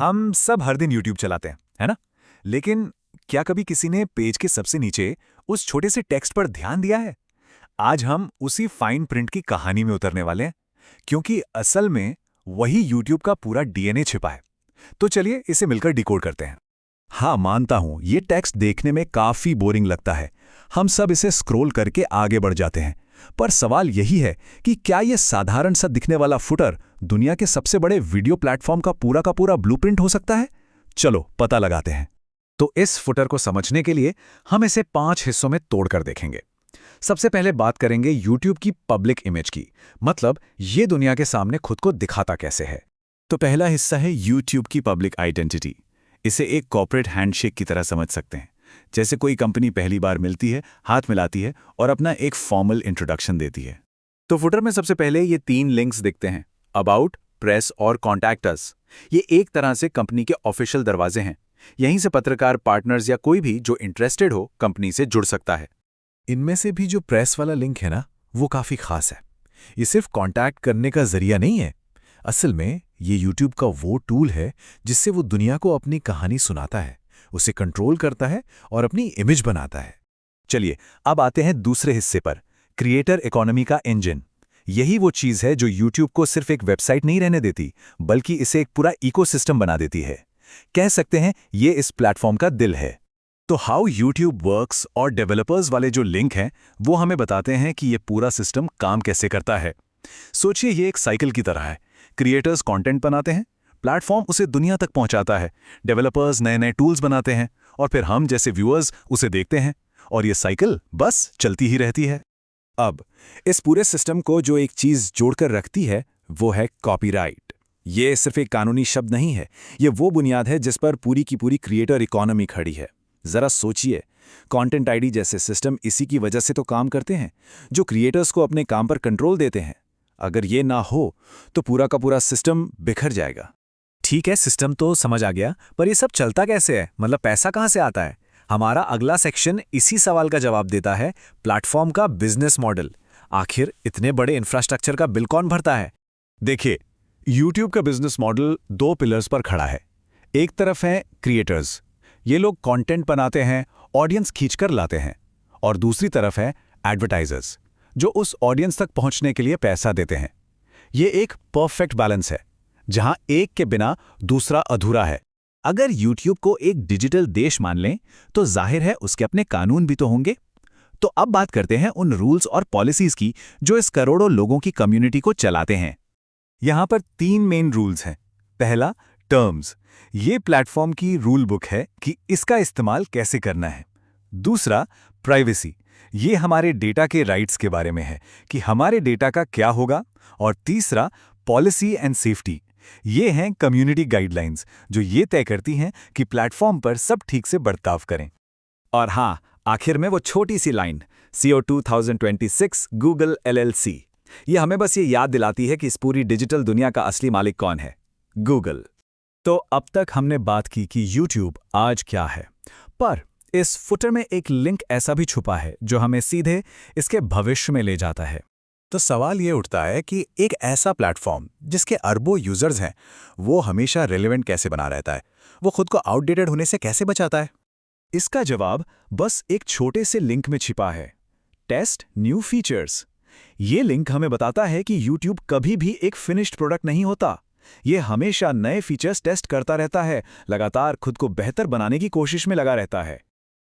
हम सब हर दिन YouTube चलाते हैं, है ना? लेकिन क्या कभी किसी ने पेज के सबसे नीचे उस छोटे से टेक्स्ट पर ध्यान दिया है? आज हम उसी फाइन प्रिंट की कहानी में उतरने वाले हैं, क्योंकि असल में वही YouTube का पूरा डीएनए छिपा है। तो चलिए इसे मिलकर डिकोड करते हैं। हाँ, मानता हूं ये टेक्स्ट देखने में काफी बोरिंग लगता है। हम सब इसे स्क्रॉल करके आगे बढ़ जाते हैं। पर सवाल यही है कि क्या ये साधारण सा दिखने वाला फुटर दुनिया के सबसे बड़े वीडियो प्लेटफॉर्म का पूरा ब्लूप्रिंट हो सकता है? चलो पता लगाते हैं। तो इस फुटर को समझने के लिए हम इसे 5 हिस्सों में तोड़कर देखेंगे। सबसे पहले बात करेंगे YouTube की पब्लिक इमेज की, मतलब ये दुनिया के सामने खुद को दिखाता कैसे है। तो पहला हिस्सा है YouTube की पब्लिक आइडेंटिटी। इसे एक कॉर्पोरेट हैंडशेक की तरह समझ सकते हैं। जैसे कोई कंपनी पहली बार मिलती है, हाथ मिलाती है और अपना एक फॉर्मल इंट्रोडक्शन देती है। तो फुटर में सबसे पहले ये 3 लिंक्स दिखते हैं, अबाउट, प्रेस और कॉन्टैक्ट अस। ये एक तरह से कंपनी के ऑफिशियल दरवाजे हैं। यहीं से पत्रकार, पार्टनर्स या कोई भी जो इंटरेस्टेड हो कंपनी से जुड़ सकता है। इनमें से भी जो प्रेस वाला लिंक है ना, वो काफी खास है। ये सिर्फ कॉन्टैक्ट करने का जरिया नहीं है। असल में ये YouTube का वो टूल है जिससे वो दुनिया को अपनी कहानी सुनाता है, उसे कंट्रोल करता है और अपनी इमेज बनाता है। चलिए अब आते हैं दूसरे हिस्से पर, क्रिएटर इकोनॉमी का इंजन। यही वो चीज़ है जो YouTube को सिर्फ एक वेबसाइट नहीं रहने देती, बल्कि इसे एक पूरा इकोसिस्टम बना देती है। कह सकते हैं ये इस प्लेटफॉर्म का दिल है। तो हाउ YouTube वर्क्स और डेवलपर्स वाले जो लिंक हैं वो हमें बताते हैं कि ये पूरा सिस्टम काम कैसे करता है। सोचिए ये एक साइकिल की तरह है। क्रिएटर्स कंटेंट बनाते हैं, प्लेटफॉर्म उसे दुनिया तक पहुंचाता है, डेवलपर्स नए नए टूल्स बनाते हैं और फिर हम जैसे व्यूअर्स उसे देखते हैं, और ये साइकिल बस चलती ही रहती है। अब इस पूरे सिस्टम को जो एक चीज़ जोड़कर रखती है वो है कॉपीराइट। ये सिर्फ एक कानूनी शब्द नहीं है, ये वो बुनियाद है जिस पर पूरी की पूरी क्रिएटर इकोनॉमी खड़ी है। जरा सोचिए, कंटेंट आईडी जैसे सिस्टम इसी की वजह से तो काम करते हैं, जो क्रिएटर्स को अपने काम पर कंट्रोल देते हैं। अगर ये ना हो तो पूरा का पूरा सिस्टम बिखर जाएगा। ठीक है, सिस्टम तो समझ आ गया, पर ये सब चलता कैसे है? मतलब पैसा कहाँ से आता है? हमारा अगला सेक्शन इसी सवाल का जवाब देता है, प्लेटफॉर्म का बिजनेस मॉडल। आखिर इतने बड़े इंफ्रास्ट्रक्चर का बिल कौन भरता है? देखिए, YouTube का बिजनेस मॉडल 2 पिलर्स पर खड़ा है। एक तरफ है क्रिएटर्स, ये लोग कंटेंट बनाते हैं, ऑडियंस खींचकर लाते हैं, और दूसरी तरफ है एडवर्टाइजर्स, जो उस ऑडियंस तक पहुंचने के लिए पैसा देते हैं। ये एक परफेक्ट बैलेंस है, जहां एक के बिना दूसरा अधूरा है। अगर YouTube को एक डिजिटल देश मान लें, तो जाहिर है उसके अपने कानून भी तो होंगे। तो अब बात करते हैं उन रूल्स और पॉलिसीज की जो इस करोड़ों लोगों की कम्युनिटी को चलाते हैं। यहाँ पर 3 मेन रूल्स हैं। पहला, टर्म्स। ये प्लेटफॉर्म की रूल बुक है कि इसका इस्तेमाल कैसे करना है। दूसरा, प्राइवेसी। ये हमारे डेटा के राइट्स के बारे में है कि हमारे डेटा का क्या होगा। और तीसरा, पॉलिसी एंड सेफ्टी। ये हैं कम्युनिटी गाइडलाइंस, जो ये तय करती हैं कि प्लेटफॉर्म पर सब ठीक से बर्ताव करें। और हाँ, आखिर में वो छोटी सी लाइन, CO 2026 गूगल LLC। ये हमें बस ये याद दिलाती है कि इस पूरी डिजिटल दुनिया का असली मालिक कौन है, गूगल। तो अब तक हमने बात की कि YouTube आज क्या है, पर इस फुटर में एक लिंक ऐसा भी छुपा है जो हमें सीधे इसके भविष्य में ले जाता है। तो सवाल ये उठता है कि एक ऐसा प्लेटफॉर्म जिसके अरबों यूजर्स हैं, वो हमेशा रेलेवेंट कैसे बना रहता है? वो खुद को आउटडेटेड होने से कैसे बचाता है? इसका जवाब बस एक छोटे से लिंक में छिपा है, टेस्ट न्यू फीचर्स। ये लिंक हमें बताता है कि YouTube कभी भी एक फिनिश्ड प्रोडक्ट नहीं होता। ये हमेशा नए फीचर्स टेस्ट करता रहता है, लगातार खुद को बेहतर बनाने की कोशिश में लगा रहता है।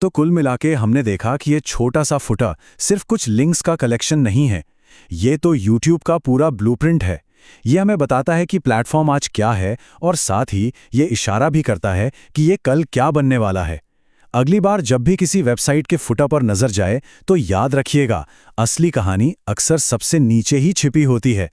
तो कुल मिलाके हमने देखा कि ये छोटा सा फुटर सिर्फ कुछ लिंक्स का कलेक्शन नहीं है, ये तो YouTube का पूरा ब्लूप्रिंट है। ये हमें बताता है कि प्लेटफॉर्म आज क्या है, और साथ ही ये इशारा भी करता है कि ये कल क्या बनने वाला है। अगली बार जब भी किसी वेबसाइट के फुटर पर नजर जाए तो याद रखिएगा, असली कहानी अक्सर सबसे नीचे ही छिपी होती है।